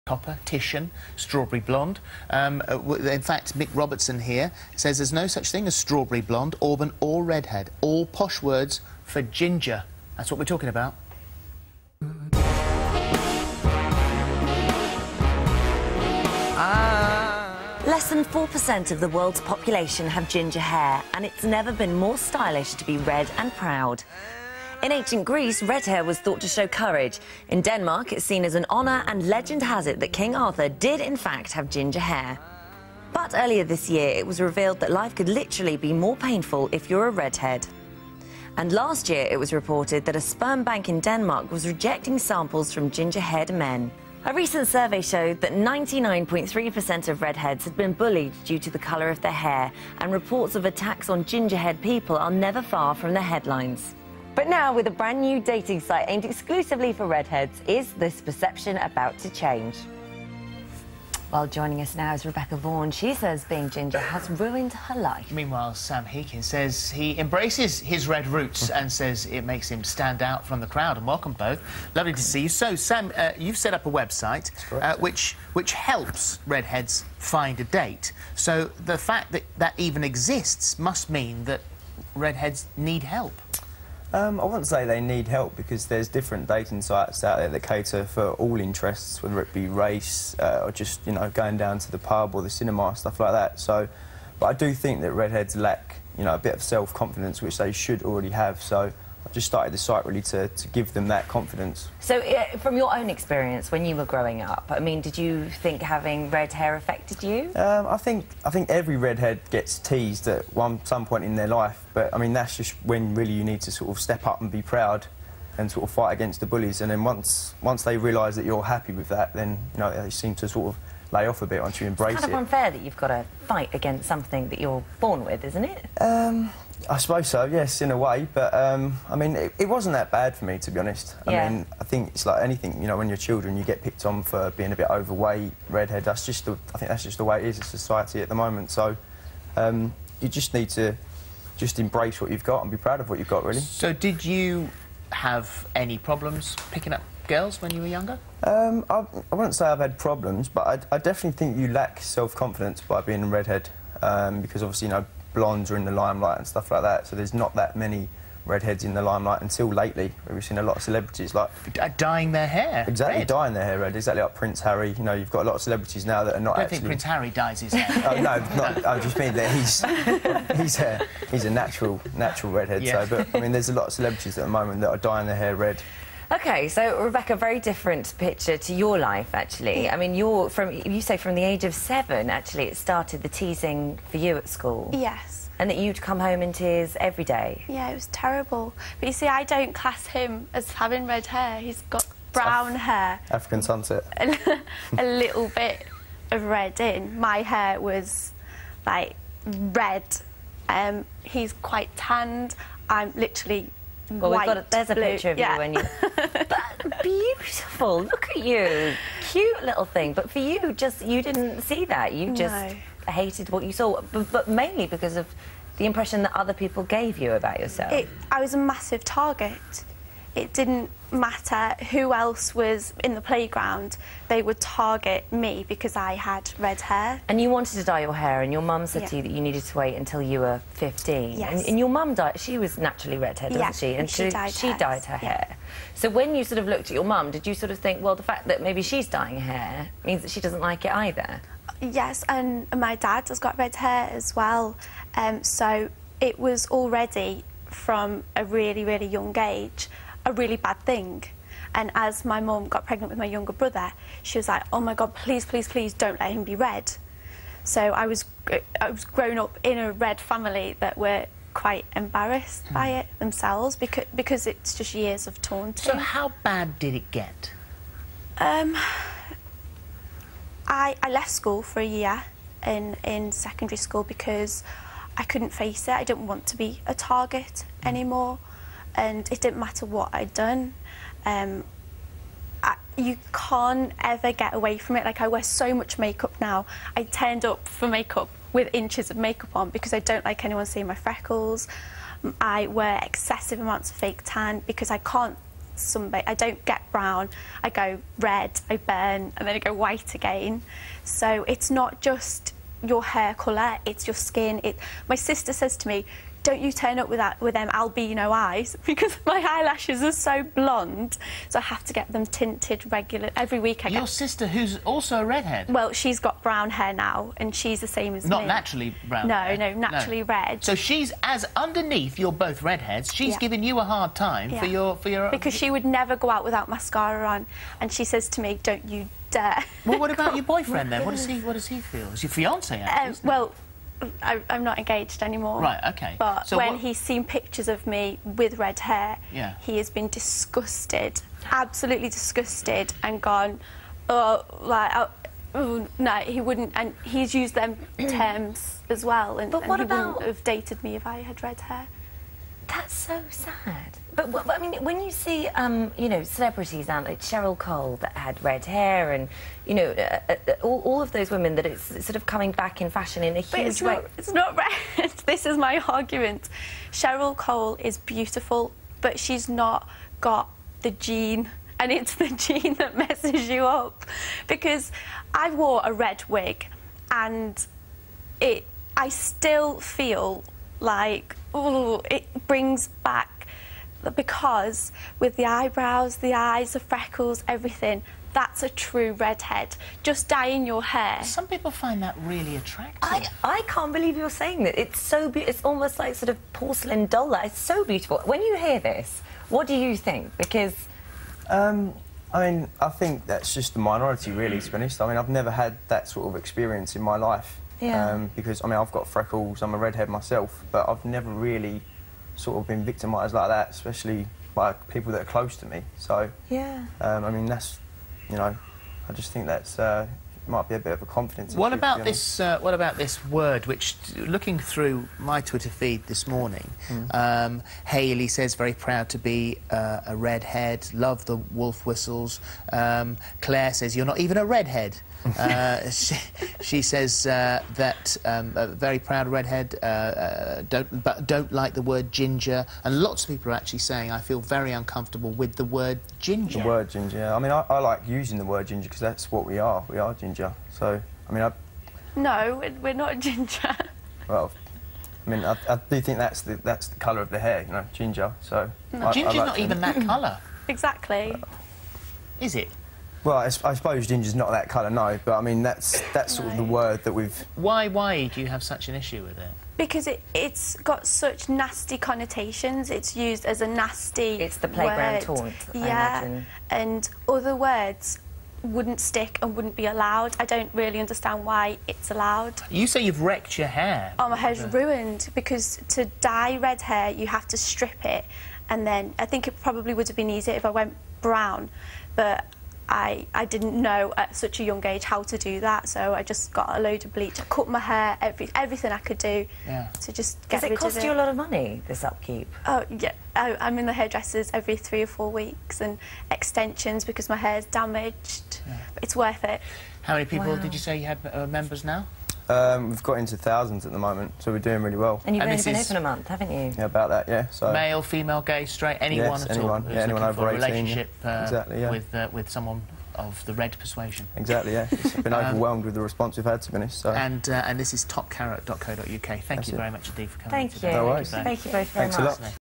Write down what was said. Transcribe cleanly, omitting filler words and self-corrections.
copper, Titian, strawberry blonde. In fact, Mick Robertson here says there's no such thing as strawberry blonde, auburn or redhead. All posh words for ginger. That's what we're talking about. Less than 4% of the world's population have ginger hair, and it's never been more stylish to be red and proud. In ancient Greece, red hair was thought to show courage. In Denmark, it's seen as an honour, and legend has it that King Arthur did, in fact, have ginger hair. But earlier this year, it was revealed that life could literally be more painful if you're a redhead. And last year, it was reported that a sperm bank in Denmark was rejecting samples from ginger-haired men. A recent survey showed that 99.3% of redheads had been bullied due to the colour of their hair, and reports of attacks on ginger-haired people are never far from the headlines. But now, with a brand new dating site aimed exclusively for redheads, is this perception about to change? Well, joining us now is Rebeckah Vaughan. She says being ginger has ruined her life. Meanwhile, Sam Heakin says he embraces his red roots and says it makes him stand out from the crowd. And welcome both. Lovely to see you. So, Sam, you've set up a website which helps redheads find a date. So the fact that that even exists must mean that redheads need help. I wouldn't say they need help, because there's different dating sites out there that cater for all interests, whether it be race or just, you know, going down to the pub or the cinema, stuff like that. So, but I do think that redheads lack, you know, a bit of self-confidence, which they should already have. So I've just started the site really to give them that confidence. So from your own experience when you were growing up, I mean, did you think having red hair affected you? I think every redhead gets teased at some point in their life, but I mean, that's just when really you need to sort of step up and be proud and sort of fight against the bullies. And then once they realise that you're happy with that, then, you know, they seem to sort of lay off a bit once you embrace it. It's kind of unfair that you've got to fight against something that you're born with, isn't it? I suppose so, yes, in a way, but I mean, it wasn't that bad for me, to be honest. I mean, I think it's like anything, you know, when you're children, you get picked on for being a bit overweight, redhead. That's just I think that's just the way it is in society at the moment. So you just need to just embrace what you've got and be proud of what you've got, really. So did you have any problems picking up girls when you were younger? I wouldn't say I've had problems, but I definitely think you lack self-confidence by being a redhead, because obviously, you know, blondes are in the limelight and stuff like that, so there's not that many redheads in the limelight until lately, where we've seen a lot of celebrities like dyeing their hair. Exactly, red. Dyeing their hair red. Exactly like Prince Harry. You know, you've got a lot of celebrities now that are not. I don't think Prince Harry dyes his hair. Oh no, not, I just mean that he's a natural redhead. Yeah. So, but I mean, there's a lot of celebrities at the moment that are dyeing their hair red. OK, so, Rebeckah, very different picture to your life, actually. I mean, you say from the age of 7, actually, it started the teasing for you at school. Yes. And that you'd come home in tears every day. Yeah, it was terrible. But you see, I don't class him as having red hair. He's got brown hair. African sunset. A little bit of red in. My hair was, like, red. He's quite tanned. I'm literally... Well, there's a picture of you when you... But beautiful, look at you. Cute little thing. But for you, you didn't see that. You just hated what you saw, but mainly because of the impression that other people gave you about yourself. I was a massive target. It didn't matter who else was in the playground, they would target me because I had red hair. And you wanted to dye your hair, and your mum said to you that you needed to wait until you were 15. Yes. And your mum she was naturally redhead, wasn't she? And she dyed her hair. So when you sort of looked at your mum, did you sort of think, well, the fact that maybe she's dyeing her hair means that she doesn't like it either? Yes, and my dad has got red hair as well. So it was already, from a really, really young age, a really bad thing. And as my mum got pregnant with my younger brother, she was like, oh my God, please, please, please don't let him be red. So I was grown up in a red family that were quite embarrassed by it themselves, because it's just years of taunting. So how bad did it get? I left school for a year in secondary school because I couldn't face it. I didn't want to be a target anymore. And it didn't matter what I'd done. You can't ever get away from it. Like, I wear so much makeup now. I turned up for makeup with inches of makeup on because I don't like anyone seeing my freckles. I wear excessive amounts of fake tan because I can't sunbathe. I don't get brown. I go red, I burn, and then I go white again. So it's not just your hair colour, it's your skin. My sister says to me, don't you turn up with them albino eyes, because my eyelashes are so blonde, so I have to get them tinted every week. Your sister, who's also a redhead? Well, she's got brown hair now, and she's the same as me. Not naturally brown hair? No, naturally red. So she's, as underneath you're both redheads, she's giving you a hard time for your... Because she would never go out without mascara on, and she says to me, don't you dare. Well, what about your boyfriend then? What does he feel? It's your fiancé, actually, well, I'm not engaged anymore. Right, OK. But so when he's seen pictures of me with red hair, he has been disgusted, absolutely disgusted, and gone, oh, like, oh, no, he wouldn't, and he's used them terms as well, and, but what he about... wouldn't have dated me if I had red hair. That's so sad. But I mean, when you see, you know, celebrities now, like Cheryl Cole that had red hair, and, you know, all of those women that it's sort of coming back in fashion in a huge way. It's not red. This is my argument. Cheryl Cole is beautiful, but she's not got the gene, and it's the gene that messes you up. Because I wore a red wig, and I still feel like, ooh, it brings back, because with the eyebrows, the eyes, the freckles, everything, that's a true redhead. Just dyeing your hair. Some people find that really attractive. I can't believe you're saying that. It's so it's almost like sort of porcelain doll. It's so beautiful. When you hear this, what do you think? Because... I mean, I think that's just the minority, really, to be honest. I mean, I've never had that sort of experience in my life. Yeah. Because, I mean, I've got freckles, I'm a redhead myself, but I've never really sort of been victimised like that, especially by people that are close to me. So, yeah. I mean, that's, you know, I just think that's might be a bit of a confidence. What about this? What about this word? Which, looking through my Twitter feed this morning, Hayley says very proud to be a redhead. Love the wolf whistles. Claire says you're not even a redhead. She says that very proud redhead. Don't like the word ginger, and lots of people are actually saying I feel very uncomfortable with the word ginger. The word ginger. Yeah. I mean, I like using the word ginger because that's what we are. We are ginger. So, I mean, no, we're not ginger. Well, I mean, I do think that's the colour of the hair, you know, ginger. So no. Ginger's not even that colour. Exactly. Is it? Well, I suppose ginger's not that colour, no. But I mean, that's sort of the word that we've. Why do you have such an issue with it? Because it's got such nasty connotations. It's used as a nasty. It's the playground taunt. Yeah, I imagine. And other words wouldn't stick and wouldn't be allowed. I don't really understand why it's allowed. You say you've wrecked your hair. Oh, my hair's ruined, because to dye red hair you have to strip it, and then I think it probably would have been easier if I went brown, but I didn't know at such a young age how to do that, so I just got a load of bleach. I cut my hair, everything I could do to just get rid of it. Does it cost you a lot of money, this upkeep? Oh, yeah. I'm in the hairdressers every 3 or 4 weeks, and extensions because my hair's damaged. Yeah. But it's worth it. How many people did you say you had members now? We've got into thousands at the moment, so we're doing really well. And you've only been open a month, haven't you? Yeah, about that, yeah. So male, female, gay, straight, anyone at all? Yeah, anyone over 18. Relationship exactly, yeah. with someone of the red persuasion. Exactly, yeah. It's been overwhelmed with the response we've had, to be honest. So. And this is topcarrot.co.uk. Thank you very much indeed for coming. Thank you. No worries. Thank you both very much. Thanks a lot.